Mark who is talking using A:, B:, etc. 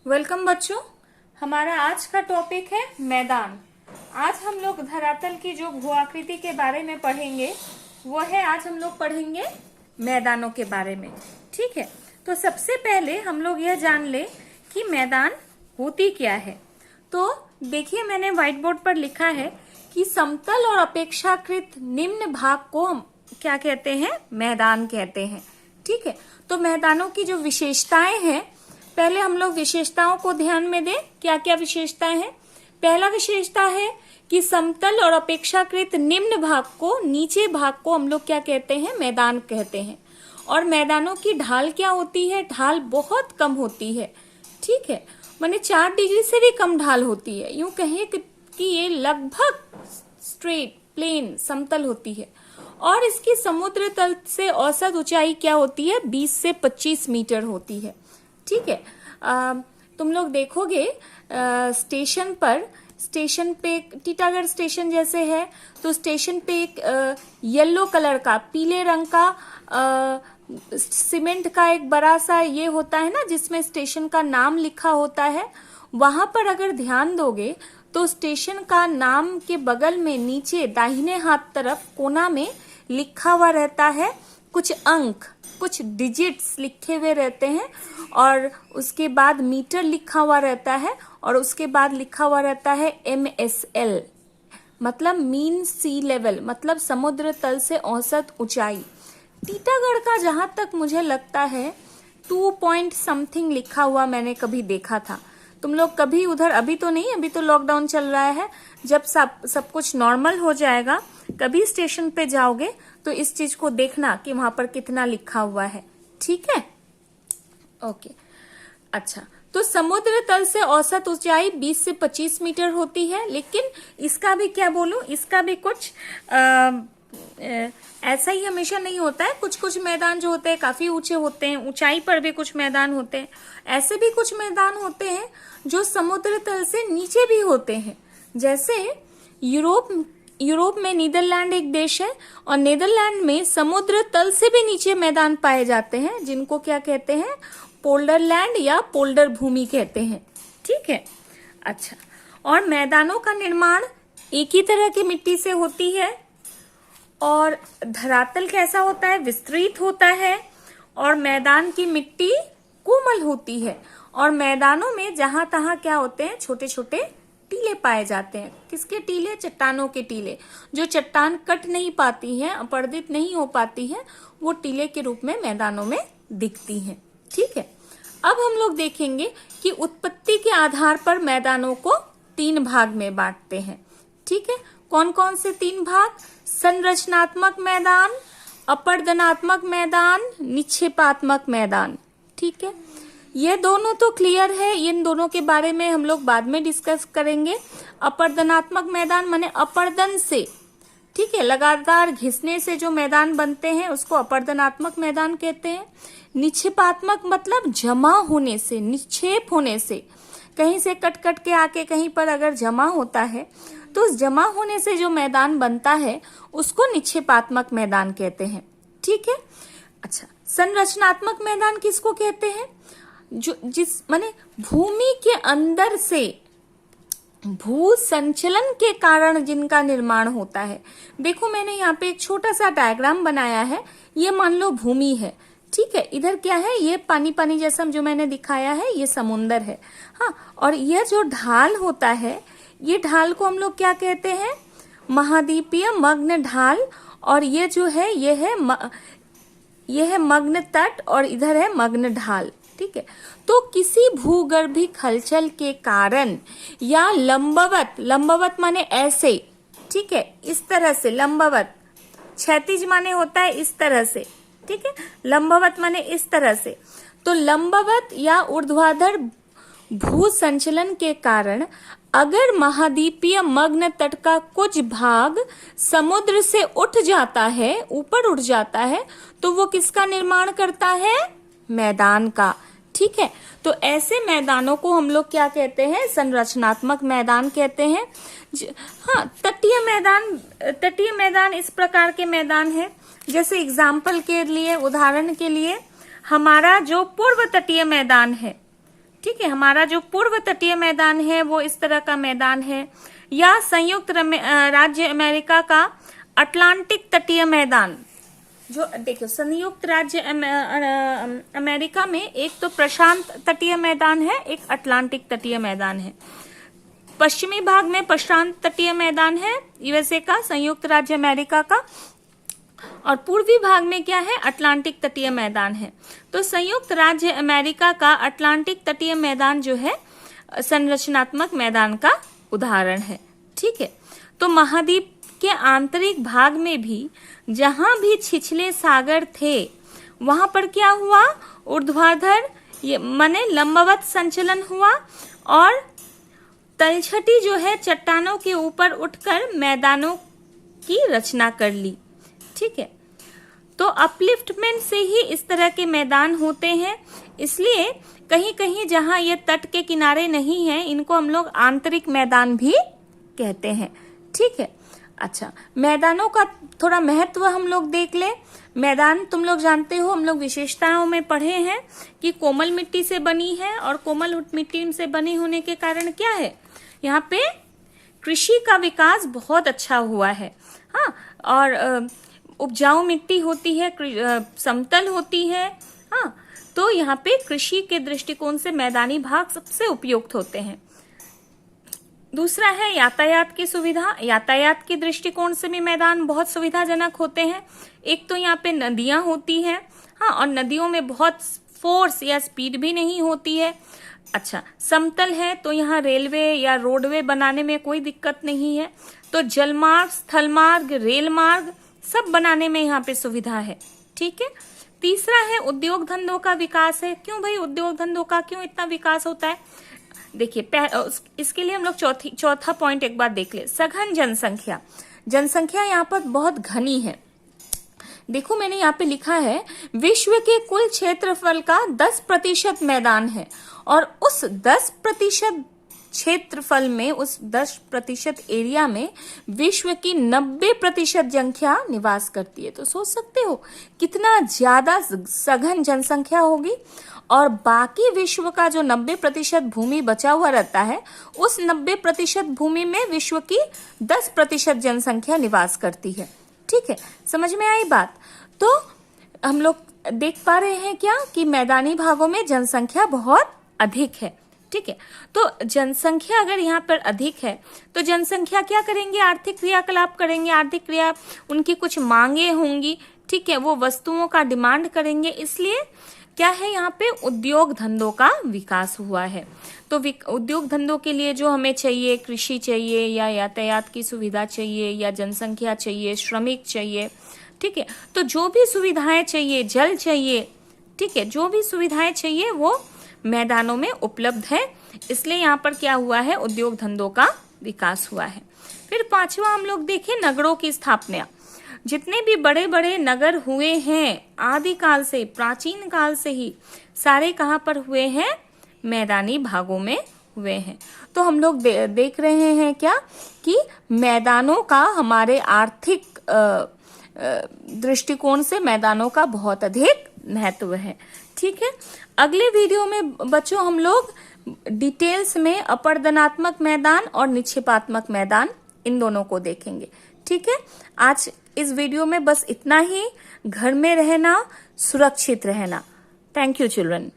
A: Welcome बच्चों। हमारा आज का टॉपिक है मैदान। आज हम लोग धरातल की जो भूआकृति के बारे में पढ़ेंगे वो है, आज हम लोग पढ़ेंगे मैदानों के बारे में। ठीक है, तो सबसे पहले हम लोग यह जान ले कि मैदान होती क्या है। तो देखिए, मैंने व्हाइट बोर्ड पर लिखा है कि समतल और अपेक्षाकृत निम्न भाग को हम क्या कहते हैं? मैदान कहते हैं। ठीक है, तो मैदानों की जो विशेषताएं हैं, पहले हम लोग विशेषताओं को ध्यान में दें। क्या क्या विशेषताएं हैं? पहला विशेषता है कि समतल और अपेक्षाकृत निम्न भाग को, नीचे भाग को हम लोग क्या कहते हैं? मैदान कहते हैं। और मैदानों की ढाल क्या होती है? ढाल बहुत कम होती है। ठीक है, माने 4 डिग्री से भी कम ढाल होती है। यूं कहें कि ये लगभग स्ट्रेट प्लेन समतल होती है। और इसकी समुद्र तल से औसत ऊंचाई क्या होती है? 20 से 25 मीटर होती है। ठीक है, तुम लोग देखोगे स्टेशन पे टीटागढ़ स्टेशन जैसे है, तो स्टेशन पे एक येलो कलर का, पीले रंग का सीमेंट का एक बड़ा सा ये होता है ना, जिसमें स्टेशन का नाम लिखा होता है। वहां पर अगर ध्यान दोगे तो स्टेशन का नाम के बगल में नीचे दाहिने हाथ तरफ कोना में लिखा हुआ रहता है कुछ अंक, कुछ डिजिट्स लिखे हुए रहते हैं, और उसके बाद मीटर लिखा हुआ रहता है, और उसके बाद लिखा हुआ रहता है MSL, मतलब मीन सी लेवल, मतलब समुद्र तल से औसत ऊंचाई। टीटागढ़ का जहां तक मुझे लगता है 2 पॉइंट समथिंग लिखा हुआ मैंने कभी देखा था। तुम लोग कभी उधर, अभी तो नहीं, अभी तो लॉकडाउन चल रहा है, जब सब कुछ नॉर्मल हो जाएगा, कभी स्टेशन पे जाओगे तो इस चीज को देखना कि वहां पर कितना लिखा हुआ है। ठीक है, ओके। अच्छा, तो समुद्र तल से औसत ऊंचाई 20 से 25 मीटर होती है, लेकिन इसका भी क्या बोलूं, इसका भी कुछ ऐसा ही हमेशा नहीं होता है। कुछ कुछ मैदान जो होते हैं काफी ऊंचे होते हैं, ऊंचाई पर भी कुछ मैदान होते हैं। ऐसे भी कुछ मैदान होते हैं जो समुद्र तल से नीचे भी होते हैं। जैसे यूरोप में नीदरलैंड एक देश है, और नीदरलैंड में समुद्र तल से भी नीचे मैदान पाए जाते हैं, जिनको क्या कहते हैं? पोल्डर लैंड या पोल्डर भूमि कहते हैं। ठीक है, अच्छा। और मैदानों का निर्माण एक ही तरह की मिट्टी से होती है, और धरातल कैसा होता है? विस्तृत होता है, और मैदान की मिट्टी कोमल होती है। और मैदानों में जहां तहां क्या होते हैं? छोटे छोटे टीले पाए जाते हैं। किसके टीले? चट्टानों के टीले। जो चट्टान कट नहीं पाती है, अपरदित नहीं हो पाती है, वो टीले के रूप में मैदानों में दिखती हैं। ठीक है, अब हम लोग देखेंगे कि उत्पत्ति के आधार पर मैदानों को 3 भाग में बांटते हैं। ठीक है, कौन कौन से 3 भाग? संरचनात्मक मैदान, अपरदनात्मक मैदान, निक्षेपात्मक मैदान। ठीक है, ये दोनों तो क्लियर है, इन दोनों के बारे में हम लोग बाद में डिस्कस करेंगे। अपरदनात्मक मैदान माने अपर्दन से, ठीक है, लगातार घिसने से जो मैदान बनते हैं उसको अपरदनात्मक मैदान कहते हैं। निक्षेपात्मक मतलब जमा होने से, निक्षेप होने से, कहीं से कट कट के आके कहीं पर अगर जमा होता है तो उस जमा होने से जो मैदान बनता है उसको निक्षेपात्मक मैदान कहते हैं। ठीक है, अच्छा। संरचनात्मक मैदान किसको कहते हैं? जिस माने भूमि के अंदर से भू संचलन के कारण जिनका निर्माण होता है। देखो, मैंने यहाँ पे एक छोटा सा डायग्राम बनाया है। ये मान लो भूमि है, ठीक है, इधर क्या है? ये पानी पानी जैसा जो मैंने दिखाया है, ये समुंदर है। हाँ, और ये जो ढाल होता है, ये ढाल को हम लोग क्या कहते हैं? महाद्वीपीय मग्न ढाल। और ये जो है, ये है मग्न तट, और इधर है मग्न ढाल। ठीक है, तो किसी भूगर्भिक हलचल के कारण या लंबवत माने ऐसे, ठीक है, इस तरह से लंबवत, क्षैतिज माने होता है इस तरह से, ठीक है, लंबवत माने इस तरह से। तो लंबवत या ऊर्ध्वाधर भू संचलन के कारण अगर महाद्वीपीय मग्न तट का कुछ भाग समुद्र से उठ जाता है, ऊपर उठ जाता है, तो वो किसका निर्माण करता है? मैदान का। ठीक है, तो ऐसे मैदानों को हम लोग क्या कहते हैं? संरचनात्मक मैदान कहते हैं। हाँ, तटीय मैदान इस प्रकार के मैदान है, जैसे एग्जाम्पल के लिए, उदाहरण के लिए, हमारा जो पूर्व तटीय मैदान है, ठीक है, हमारा जो पूर्व तटीय मैदान है वो इस तरह का मैदान है, या संयुक्त राज्य अमेरिका का अटलांटिक तटीय मैदान। जो देखो, संयुक्त राज्य अमेरिका में एक तो प्रशांत तटीय मैदान है, एक अटलांटिक तटीय मैदान है। पश्चिमी भाग में प्रशांत तटीय मैदान है यूएसए का, संयुक्त राज्य अमेरिका का, और पूर्वी भाग में क्या है, अटलांटिक तटीय मैदान है। तो संयुक्त राज्य अमेरिका का अटलांटिक तटीय मैदान जो है संरचनात्मक मैदान का उदाहरण है। ठीक है, तो महाद्वीप के आंतरिक भाग में भी जहां भी छिछले सागर थे वहां पर क्या हुआ, ऊर्ध्वाधर माने लंबवत संचलन हुआ, और तलछटी जो है चट्टानों के ऊपर उठकर मैदानों की रचना कर ली। ठीक है, तो अपलिफ्टमेंट से ही इस तरह के मैदान होते हैं, इसलिए कहीं कहीं जहां ये तट के किनारे नहीं है इनको हम लोग आंतरिक मैदान भी कहते हैं। ठीक है, अच्छा, मैदानों का थोड़ा महत्व हम लोग देख ले। मैदान तुम लोग जानते हो, हम लोग विशेषताओं में पढ़े हैं कि कोमल मिट्टी से बनी है, और कोमल मिट्टी से बनी होने के कारण क्या है, यहाँ पे कृषि का विकास बहुत अच्छा हुआ है। हाँ, और उपजाऊ मिट्टी होती है, समतल होती है। हाँ, तो यहाँ पे कृषि के दृष्टिकोण से मैदानी भाग सबसे उपयुक्त होते हैं। दूसरा है यातायात की सुविधा। यातायात के दृष्टिकोण से भी मैदान बहुत सुविधाजनक होते हैं। एक तो यहाँ पे नदियां होती हैं, हाँ, और नदियों में बहुत फोर्स या स्पीड भी नहीं होती है। अच्छा, समतल है तो यहाँ रेलवे या रोडवे बनाने में कोई दिक्कत नहीं है। तो जलमार्ग, स्थल मार्ग, रेल मार्ग सब बनाने में यहाँ पे सुविधा है। ठीक है, तीसरा है उद्योग धंधों का विकास है। क्यों भाई, उद्योग धंधों का क्यों इतना विकास होता है? देखिए, इसके लिए हम लोग चौथा पॉइंट एक बार देख ले। सघन जनसंख्या। जनसंख्या यहाँ पर बहुत घनी है। देखो, मैंने यहाँ पे लिखा है विश्व के कुल क्षेत्रफल का 10% मैदान है, और उस 10% क्षेत्रफल में, उस 10% एरिया में विश्व की 90% जनसंख्या निवास करती है। तो सोच सकते हो कितना ज्यादा सघन जनसंख्या होगी, और बाकी विश्व का जो 90% भूमि बचा हुआ रहता है, उस 90% भूमि में विश्व की 10% जनसंख्या निवास करती है। ठीक है, समझ में आई बात? तो हम लोग देख पा रहे हैं क्या कि मैदानी भागों में जनसंख्या बहुत अधिक है। ठीक है, तो जनसंख्या अगर यहाँ पर अधिक है तो जनसंख्या क्या करेंगे, आर्थिक क्रियाकलाप करेंगे। आर्थिक क्रिया, उनकी कुछ मांगे होंगी। ठीक है, वो वस्तुओं का डिमांड करेंगे, इसलिए क्या है, यहाँ पे उद्योग धंधों का विकास हुआ है। तो उद्योग धंधों के लिए जो हमें चाहिए, कृषि चाहिए, या यातायात की सुविधा चाहिए, या जनसंख्या चाहिए, श्रमिक चाहिए। ठीक है, तो जो भी सुविधाएं चाहिए, जल चाहिए, ठीक है, जो भी सुविधाएं चाहिए वो मैदानों में उपलब्ध है, इसलिए यहाँ पर क्या हुआ है, उद्योग धंधों का विकास हुआ है। फिर पांचवा हम लोग देखें नगरों की स्थापना। जितने भी बड़े बड़े नगर हुए हैं आदिकाल से, प्राचीन काल से ही, सारे कहाँ पर हुए हैं, मैदानी भागों में हुए हैं। तो हम लोग देख रहे हैं क्या कि मैदानों का हमारे आर्थिक दृष्टिकोण से मैदानों का बहुत अधिक महत्व है। ठीक है, अगले वीडियो में बच्चों हम लोग डिटेल्स में अपर्दनात्मक मैदान और निक्षेपात्मक मैदान, इन दोनों को देखेंगे। ठीक है, आज इस वीडियो में बस इतना ही। घर में रहना, सुरक्षित रहना। Thank you children.